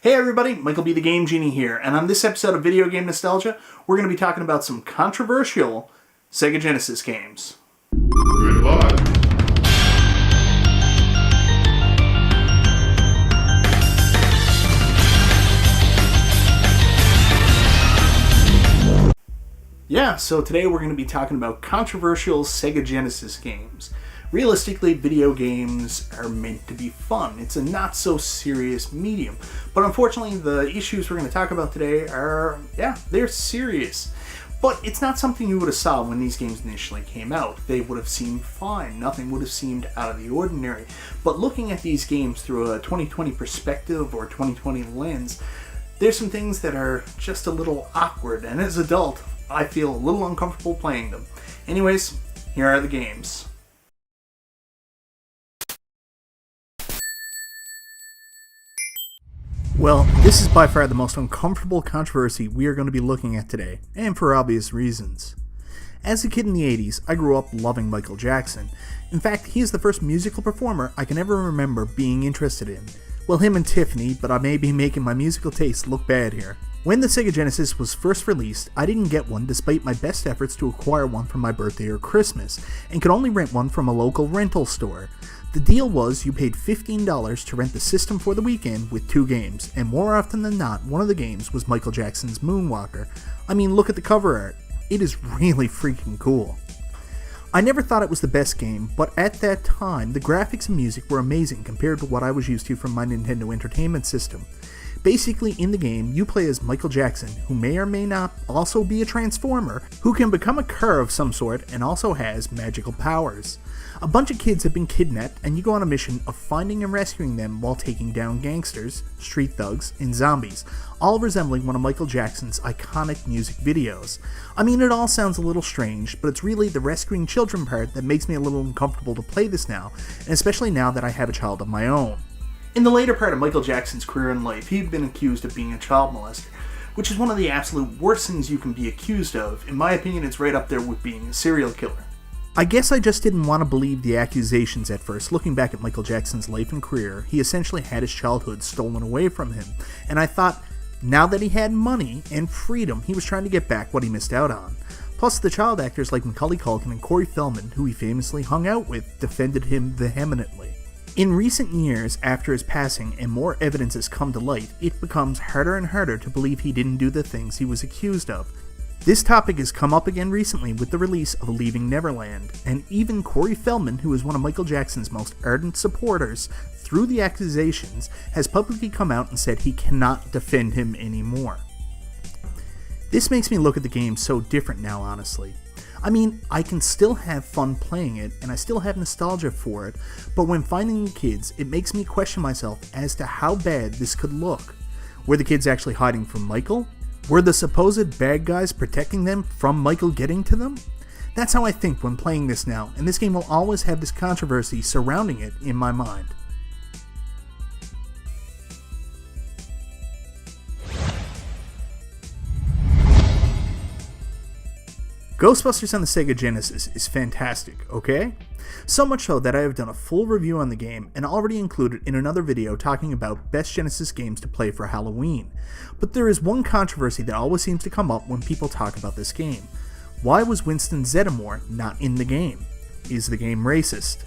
Hey everybody, MichaelBtheGameGenie here, and on this episode of Video Game Nostalgia, we're going to be talking about some controversial Sega Genesis games. Goodbye. Yeah, so today we're going to be talking about controversial Sega Genesis games. Realistically, video games are meant to be fun. It's a not-so-serious medium. But unfortunately, the issues we're going to talk about today are, they're serious. But it's not something you would have saw when these games initially came out. They would have seemed fine. Nothing would have seemed out of the ordinary. But looking at these games through a 2020 perspective or 2020 lens, there's some things that are just a little awkward. And as an adult, I feel a little uncomfortable playing them. Anyways, here are the games. Well, this is by far the most uncomfortable controversy we are going to be looking at today, and for obvious reasons. As a kid in the 80s, I grew up loving Michael Jackson. In fact, he is the first musical performer I can ever remember being interested in. Well, him and Tiffany, but I may be making my musical taste look bad here. When the Sega Genesis was first released, I didn't get one despite my best efforts to acquire one for my birthday or Christmas, and could only rent one from a local rental store. The deal was you paid $15 to rent the system for the weekend with 2 games, and more often than not, one of the games was Michael Jackson's Moonwalker. I mean, look at the cover art. It is really freaking cool. I never thought it was the best game, but at that time, the graphics and music were amazing compared to what I was used to from my Nintendo Entertainment System. Basically, in the game, you play as Michael Jackson, who may or may not also be a Transformer, who can become a car of some sort and also has magical powers. A bunch of kids have been kidnapped, and you go on a mission of finding and rescuing them while taking down gangsters, street thugs, and zombies, all resembling one of Michael Jackson's iconic music videos. I mean, it all sounds a little strange, but it's really the rescuing children part that makes me a little uncomfortable to play this now, and especially now that I have a child of my own. In the later part of Michael Jackson's career and life, he had been accused of being a child molester, which is one of the absolute worst things you can be accused of. In my opinion, it's right up there with being a serial killer. I guess I just didn't want to believe the accusations at first. Looking back at Michael Jackson's life and career, he essentially had his childhood stolen away from him, and I thought, now that he had money and freedom, he was trying to get back what he missed out on. Plus, the child actors like Macaulay Culkin and Corey Feldman, who he famously hung out with, defended him vehemently. In recent years, after his passing and more evidence has come to light, it becomes harder and harder to believe he didn't do the things he was accused of. This topic has come up again recently with the release of Leaving Neverland, and even Corey Feldman, who is one of Michael Jackson's most ardent supporters, through the accusations, has publicly come out and said he cannot defend him anymore. This makes me look at the game so different now, honestly. I mean, I can still have fun playing it, and I still have nostalgia for it, but when finding the kids, it makes me question myself as to how bad this could look. Were the kids actually hiding from Michael? Were the supposed bad guys protecting them from Michael getting to them? That's how I think when playing this now, and this game will always have this controversy surrounding it in my mind. Ghostbusters on the Sega Genesis is fantastic, okay? So much so that I have done a full review on the game and already included in another video talking about best Genesis games to play for Halloween. But there is one controversy that always seems to come up when people talk about this game. Why was Winston Zeddemore not in the game? Is the game racist?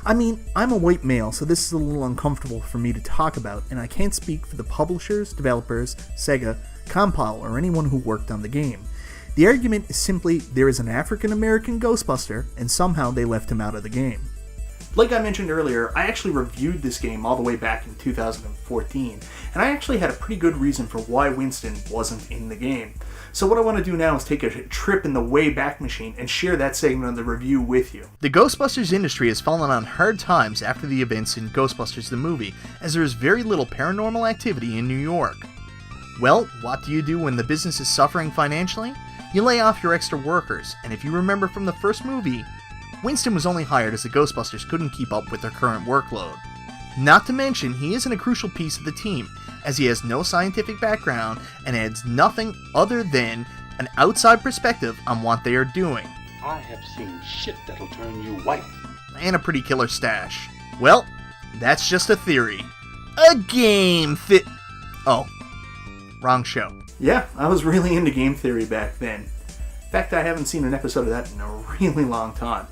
I mean, I'm a white male, so this is a little uncomfortable for me to talk about, and I can't speak for the publishers, developers, Sega, Compile, or anyone who worked on the game. The argument is simply there is an African American Ghostbuster, and somehow they left him out of the game. Like I mentioned earlier, I actually reviewed this game all the way back in 2014, and I actually had a pretty good reason for why Winston wasn't in the game. So what I want to do now is take a trip in the Wayback Machine and share that segment of the review with you. The Ghostbusters industry has fallen on hard times after the events in Ghostbusters the movie, as there is very little paranormal activity in New York. Well, what do you do when the business is suffering financially? You lay off your extra workers, and if you remember from the first movie, Winston was only hired as the Ghostbusters couldn't keep up with their current workload. Not to mention, he isn't a crucial piece of the team, as he has no scientific background and adds nothing other than an outside perspective on what they are doing. I have seen shit that'll turn you white. And a pretty killer stash. Well, that's just a theory. A game Oh, wrong show. Yeah, I was really into game theory back then. In fact, I haven't seen an episode of that in a really long time.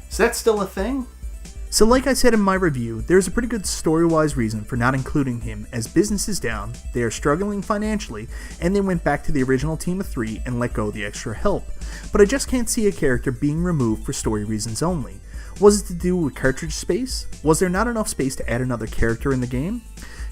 Is that still a thing? So like I said in my review, there's a pretty good story-wise reason for not including him, as business is down, they are struggling financially, and they went back to the original team of 3 and let go of the extra help. But I just can't see a character being removed for story reasons only. Was it to do with cartridge space? Was there not enough space to add another character in the game?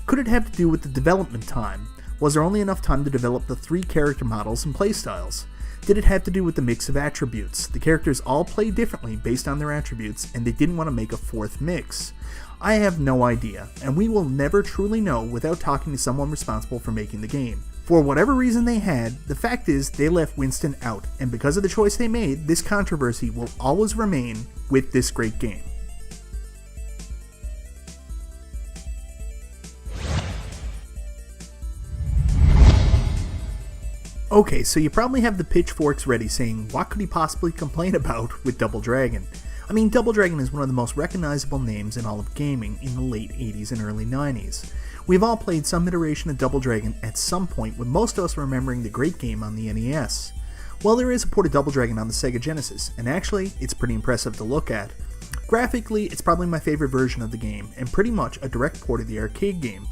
Could it have to do with the development time? Was there only enough time to develop the 3 character models and playstyles? Did it have to do with the mix of attributes? The characters all play differently based on their attributes, and they didn't want to make a 4th mix. I have no idea, and we will never truly know without talking to someone responsible for making the game. For whatever reason they had, the fact is they left Winston out, and because of the choice they made, this controversy will always remain with this great game. Okay, so you probably have the pitchforks ready saying, what could he possibly complain about with Double Dragon? I mean, Double Dragon is one of the most recognizable names in all of gaming in the late 80s and early 90s. We've all played some iteration of Double Dragon at some point, with most of us remembering the great game on the NES. Well, there is a port of Double Dragon on the Sega Genesis, and actually, it's pretty impressive to look at. Graphically, it's probably my favorite version of the game, and pretty much a direct port of the arcade game.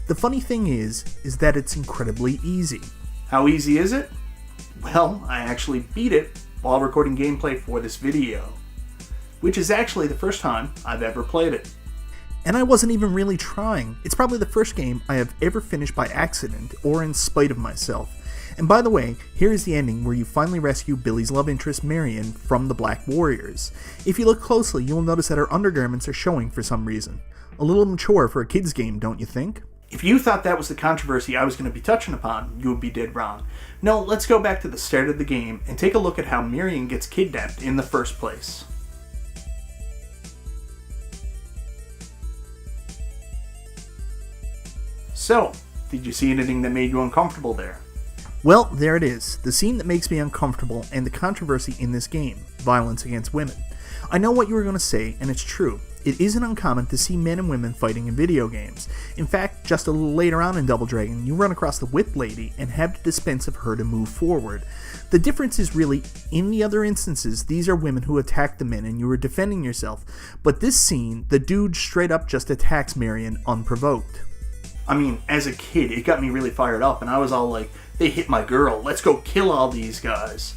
The funny thing is that it's incredibly easy. How easy is it? Well, I actually beat it while recording gameplay for this video, which is actually the first time I've ever played it. And I wasn't even really trying. It's probably the first game I have ever finished by accident or in spite of myself. And by the way, here is the ending where you finally rescue Billy's love interest Marion from the Black Warriors. If you look closely, you'll notice that her undergarments are showing for some reason. A little mature for a kid's game, don't you think? If you thought that was the controversy I was going to be touching upon, you would be dead wrong. No, let's go back to the start of the game and take a look at how Marion gets kidnapped in the first place. So, did you see anything that made you uncomfortable there? Well, there it is, the scene that makes me uncomfortable and the controversy in this game, violence against women. I know what you were going to say, and it's true. It isn't uncommon to see men and women fighting in video games. In fact, just a little later on in Double Dragon, you run across the Whip Lady and have to dispense of her to move forward. The difference is really, in the other instances, these are women who attack the men and you are defending yourself. But this scene, the dude straight up just attacks Marion unprovoked. I mean, as a kid, it got me really fired up, and I was all like, they hit my girl, let's go kill all these guys.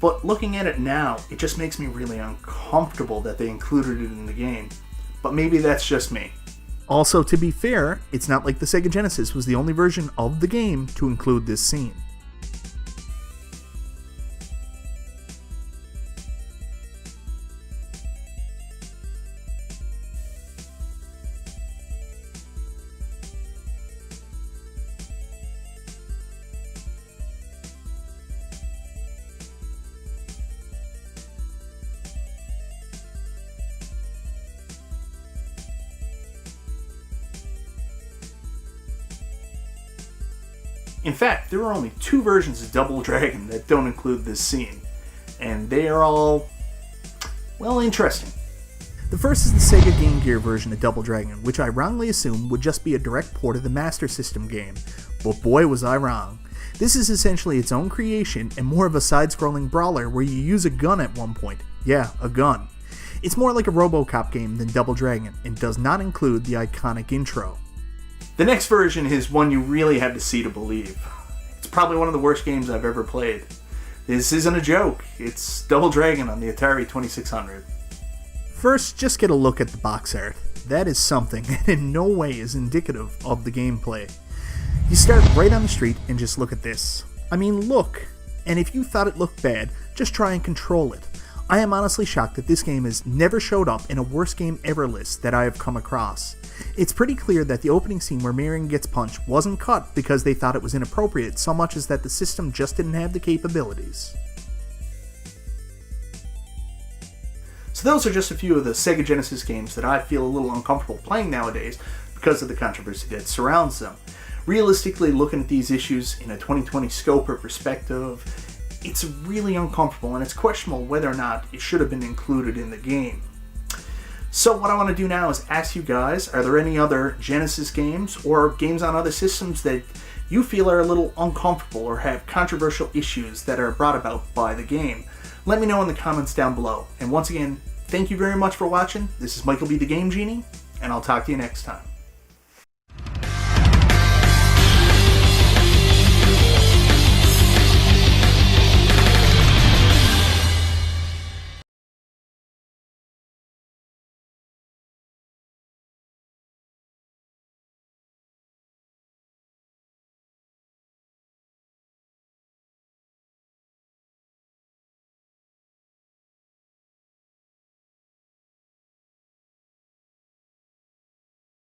But looking at it now, it just makes me really uncomfortable that they included it in the game. But maybe that's just me. Also, to be fair, it's not like the Sega Genesis was the only version of the game to include this scene. In fact, there are only 2 versions of Double Dragon that don't include this scene, and they are all, well, interesting. The first is the Sega Game Gear version of Double Dragon, which I wrongly assumed would just be a direct port of the Master System game, but boy was I wrong. This is essentially its own creation and more of a side-scrolling brawler where you use a gun at one point. Yeah, a gun. It's more like a RoboCop game than Double Dragon, and does not include the iconic intro. The next version is one you really have to see to believe. It's probably one of the worst games I've ever played. This isn't a joke, it's Double Dragon on the Atari 2600. First, just get a look at the box art. That is something, and in no way is indicative of the gameplay. You start right on the street and just look at this. I mean, look! And if you thought it looked bad, just try and control it. I am honestly shocked that this game has never showed up in a worst game ever list that I have come across. It's pretty clear that the opening scene where Marion gets punched wasn't cut because they thought it was inappropriate so much as that the system just didn't have the capabilities. So those are just a few of the Sega Genesis games that I feel a little uncomfortable playing nowadays because of the controversy that surrounds them. Realistically, looking at these issues in a 2020 scope or perspective, it's really uncomfortable and it's questionable whether or not it should have been included in the game. So what I want to do now is ask you guys, are there any other Genesis games or games on other systems that you feel are a little uncomfortable or have controversial issues that are brought about by the game? Let me know in the comments down below. And once again, thank you very much for watching. This is Michael B. the Game Genie, and I'll talk to you next time.